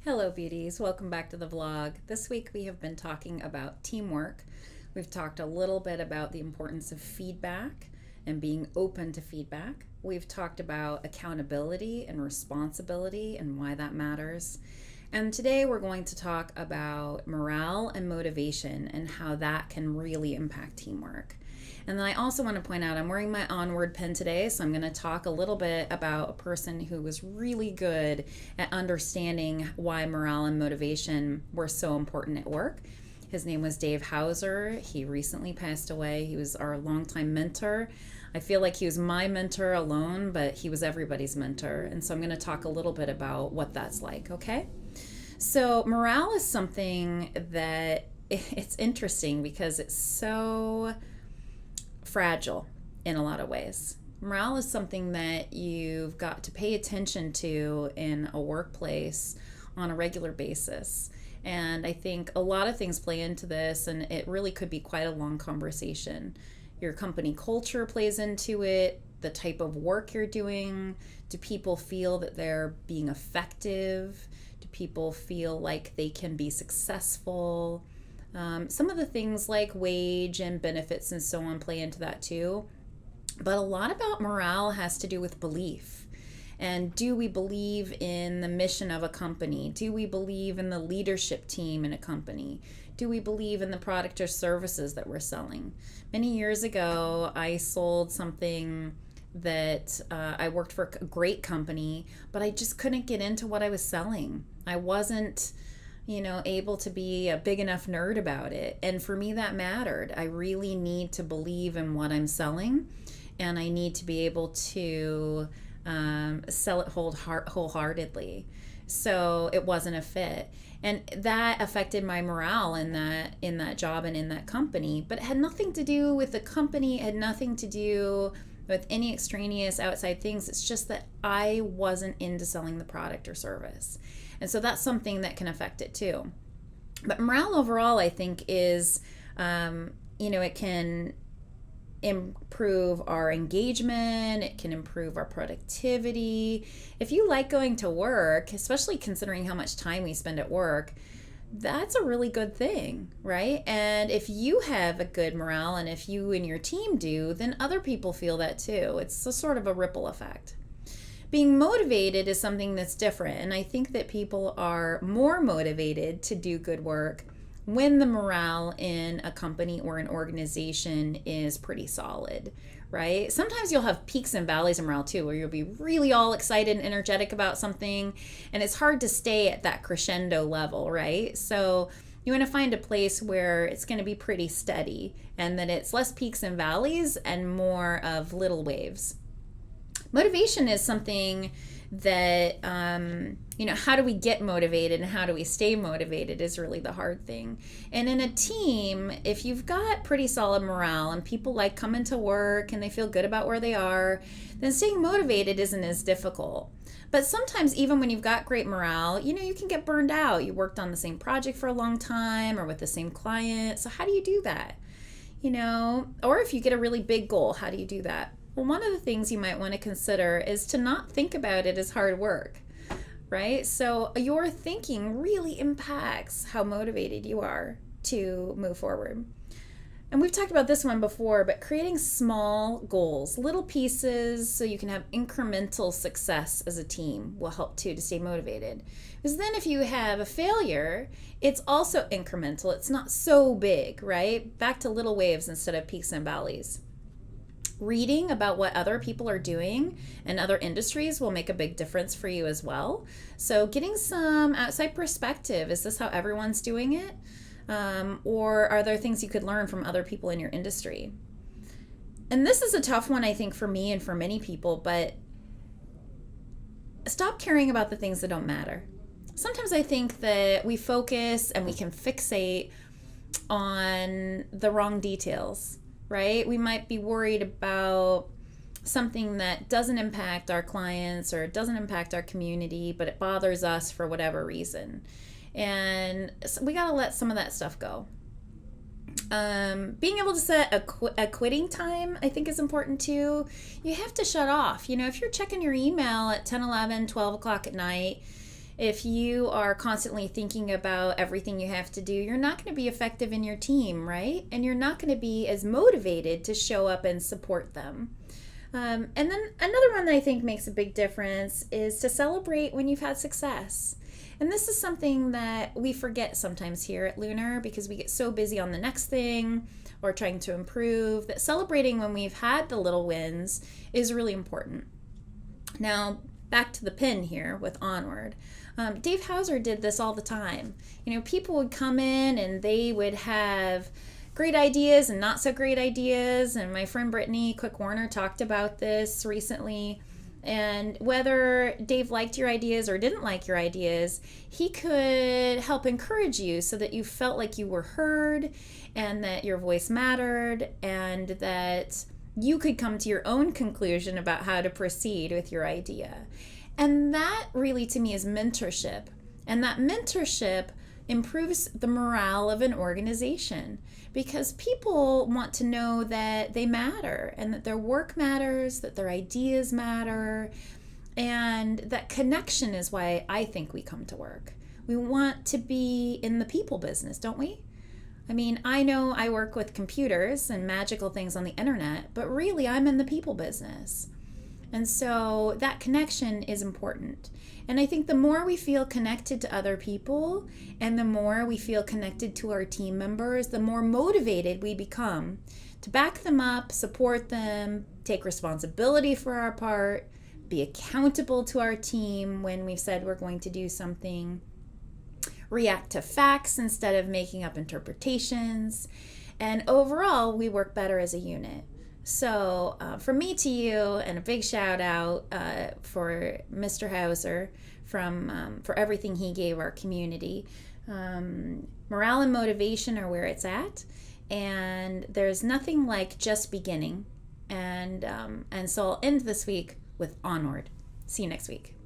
Hello, beauties. Welcome back to the vlog. This week we have been talking about teamwork. We've talked a little bit about the importance of feedback and being open to feedback. We've talked about accountability and responsibility and why that matters. And today we're going to talk about morale and motivation and how that can really impact teamwork. And then I also want to point out I'm wearing my Onward pen today, so I'm going to talk a little bit about a person who was really good at understanding why morale and motivation were so important at work. His name was Dave Hauser. He recently passed away. He was our longtime mentor. I feel like he was my mentor alone, but he was everybody's mentor. And so I'm going to talk a little bit about what that's like, okay? So morale is something that it's interesting because it's so fragile in a lot of ways. Morale is something that you've got to pay attention to in a workplace on a regular basis. And I think a lot of things play into this, and it really could be quite a long conversation. Your company culture plays into it, the type of work you're doing. Do people feel that they're being effective? Do people feel like they can be successful? Some of the things like wage and benefits and so on play into that too. But a lot about morale has to do with belief. And do we believe in the mission of a company? Do we believe in the leadership team in a company? Do we believe in the product or services that we're selling? Many years ago, I sold something that I worked for a great company, but I just couldn't get into what I was selling. I wasn't able to be a big enough nerd about it. And for me, that mattered. I really need to believe in what I'm selling, and I need to be able to sell it wholeheartedly. So it wasn't a fit. And that affected my morale in that job and in that company. But it had nothing to do with the company. It had nothing to do with any extraneous outside things. It's just that I wasn't into selling the product or service. And so that's something that can affect it too. But morale overall, I think, is, it can improve our engagement. It can improve our productivity. If you like going to work, especially considering how much time we spend at work, that's a really good thing, right? And if you have a good morale and if you and your team do, then other people feel that too. It's a sort of a ripple effect. Being motivated is something that's different, and I think that people are more motivated to do good work when the morale in a company or an organization is pretty solid, right? Sometimes you'll have peaks and valleys in morale too, where you'll be really all excited and energetic about something, and it's hard to stay at that crescendo level, right? So you want to find a place where it's going to be pretty steady, and that it's less peaks and valleys and more of little waves. Motivation is something that, how do we get motivated and how do we stay motivated is really the hard thing. And in a team, if you've got pretty solid morale and people like coming to work and they feel good about where they are, then staying motivated isn't as difficult. But sometimes even when you've got great morale, you can get burned out. You worked on the same project for a long time or with the same client. So how do you do that? Or if you get a really big goal, how do you do that? Well, one of the things you might want to consider is to not think about it as hard work, right? So your thinking really impacts how motivated you are to move forward. And we've talked about this one before, but creating small goals, little pieces so you can have incremental success as a team will help too to stay motivated. Because then if you have a failure, it's also incremental. It's not so big, right? Back to little waves instead of peaks and valleys. Reading about what other people are doing in other industries will make a big difference for you as well. So getting some outside perspective, is this how everyone's doing it? Or are there things you could learn from other people in your industry? And this is a tough one, I think, for me and for many people, but stop caring about the things that don't matter. Sometimes I think that we focus and we can fixate on the wrong details. Right? We might be worried about something that doesn't impact our clients or doesn't impact our community, but it bothers us for whatever reason. And so we got to let some of that stuff go. Being able to set a quitting time, I think, is important too. You have to shut off. If you're checking your email at 10, 11, 12 o'clock at night, If you are constantly thinking about everything you have to do, you're not going to be effective in your team, right? And you're not going to be as motivated to show up and support them. And then another one that I think makes a big difference is to celebrate when you've had success. And this is something that we forget sometimes here at Lunar because we get so busy on the next thing or trying to improve that celebrating when we've had the little wins is really important. Now, back to the pin here with Onward. Dave Hauser did this all the time. People would come in and they would have great ideas and not so great ideas. And my friend Brittany Quick Warner talked about this recently. And whether Dave liked your ideas or didn't like your ideas, he could help encourage you so that you felt like you were heard and that your voice mattered and that you could come to your own conclusion about how to proceed with your idea. And that really, to me, is mentorship. And that mentorship improves the morale of an organization because people want to know that they matter and that their work matters, that their ideas matter. And that connection is why I think we come to work. We want to be in the people business, don't we? I mean, I know I work with computers and magical things on the internet, but really I'm in the people business. And so that connection is important. And I think the more we feel connected to other people and the more we feel connected to our team members, the more motivated we become to back them up, support them, take responsibility for our part, be accountable to our team when we've said we're going to do something, react to facts instead of making up interpretations. And overall, we work better as a unit. So from me to you, and a big shout out for Mr. Hauser for everything he gave our community. Morale and motivation are where it's at, and there's nothing like just beginning. And so I'll end this week with Onward. See you next week.